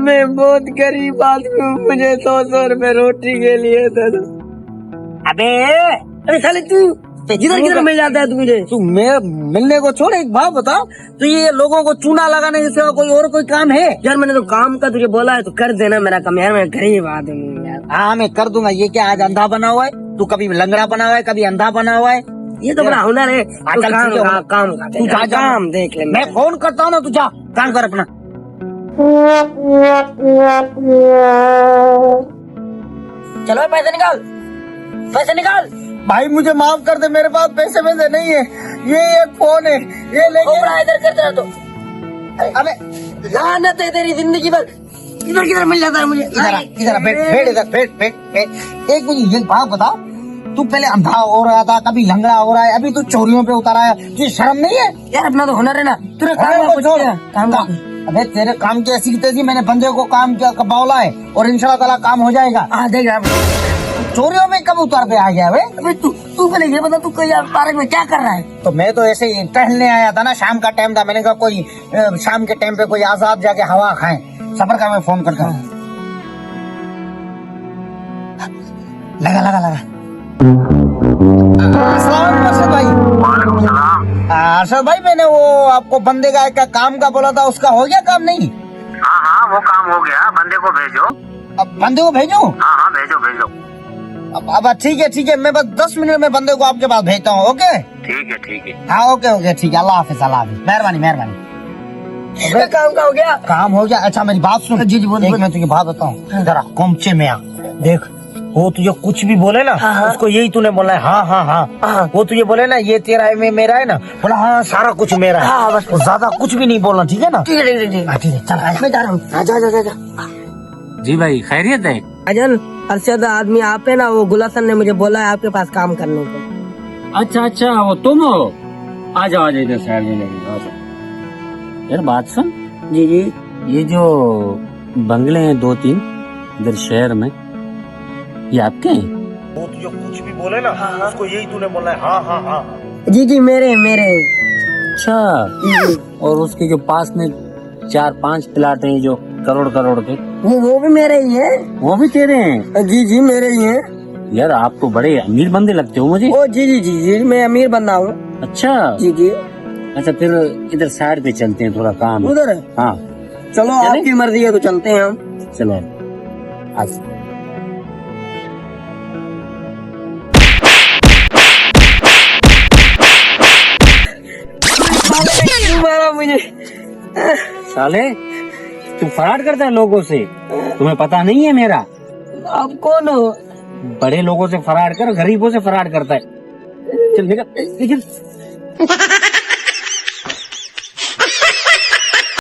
मैं बहुत गरीब आदमी हूँ, मुझे 100 रुपए रोटी के लिए दे दो। अबे साले तू किधर किधर मिल जाता है तू मुझे? तू मैं मिलने को छोड़, एक बात बता, तो ये लोगों को चूना लगाने के सिवा कोई और कोई काम है? यार मैंने तो काम का तुझे बोला है तो कर देना मेरा काम यार, मैं गरीब आदमी हूँ यार। हाँ मैं कर दूंगा। ये क्या आज अंधा बना हुआ है? तू कभी लंगड़ा बना हुआ है, कभी अंधा बना हुआ है? ये तो बड़ा हुनर है। चल ठीक है, तू काम देख ले। मैं फोन करता हूँ ना, तू जा काम कर अपना। चलो पैसे निकाल, पैसे निकाल। भाई मुझे माफ कर दे, मेरे पास पैसे वैसे नहीं है। ये एक फोन है, ये लेके इधर करते रहो तो। अबे लानत है तेरी जिंदगी भर, किधर किधर मिल जाता है मुझे। इधर बैठ इधर बैठ। एक मिनट, ये बात बता, तू पहले अंधा हो रहा था, कभी लंगड़ा हो रहा है, अभी तू चोरियों पे उतारा है, तुझे शर्म नहीं है? यार अपना तो हुनर है ना। तेरे काम का अबे तेरे काम की ऐसी तेजी, मैंने बंदे को काम का बोला है और इंशाल्लाह ताला काम हो जाएगा। देख चोरियों में कब उतर पे आ गया? अबे तू पहले ये बता, तू कोई यार पार्क में क्या कर रहा है? तो मैं तो ऐसे ही टहलने आया था ना, शाम का टाइम था, मैंने कहा कोई शाम के टाइम पे कोई आजाद जाके हवा खाए। सफर का मैं फोन करता हूँ। लगा अर्शद भाई। अर्शद भाई, मैंने वो आपको बंदे का काम का बोला था, उसका हो गया काम? नहीं, हाँ वो काम हो गया, बंदे को भेजो। अब बंदे को भेजो? हाँ भेजो। अब ठीक है, मैं बस 10 मिनट में बंदे को आपके पास भेजता हूँ। ओके ठीक है। हाँ ओके ठीक है, अल्लाह हाफिज। मेहरबानी। काम का हो गया? काम हो गया। अच्छा मेरी बात सुन। जी बोल। मैं तुझे बात बताऊँ, जरा कोमचे में आ देख। वो तुझे कुछ भी बोले ना, उसको यही तूने बोला है हाँ। वो तुझे बोले ना ये तेरा है, मेरा है ना, बोला हाँ सारा कुछ मेरा है। बस ज्यादा कुछ भी नहीं बोलना, ठीक है ना? ठीक है चल मैं जा रहा हूँ। जा। जी भाई खैरियत है? अजन अरशद आदमी आप है ना, वो गुलासन ने मुझे बोला है आपके पास काम करने को। अच्छा वो तुम हो? आ जाओ इधर शहर में लेके। यार बात सुन। जी ये जो बंगले हैं 2-3 इधर शहर में, ये आपके हैं? वो तुझे कुछ भी बोले ना, उसको यही तूने बोला है हाँ। जी मेरे। अच्छा, और उसके जो पास में 4-5 प्लाट हैं जो करोड़ के, वो भी मेरे ही है। वो भी तेरे हैं? जी मेरे ही है। यार आप तो बड़े अमीर बंदे लगते हो मुझे। ओ जी मैं अमीर बंदा हूँ। अच्छा जी। अच्छा फिर इधर साइड पे चलते हैं, थोड़ा काम है। उधर है? हाँ चलो आपकी मर्जी है तो चलते हैं हम। चलो आज। मारा मुझे। साले तू फराड करता है लोगों से, तुम्हें पता नहीं है मेरा? आप कौन हो? बड़े लोगों से फराड कर, गरीबों से फराड करता है। चल निकल।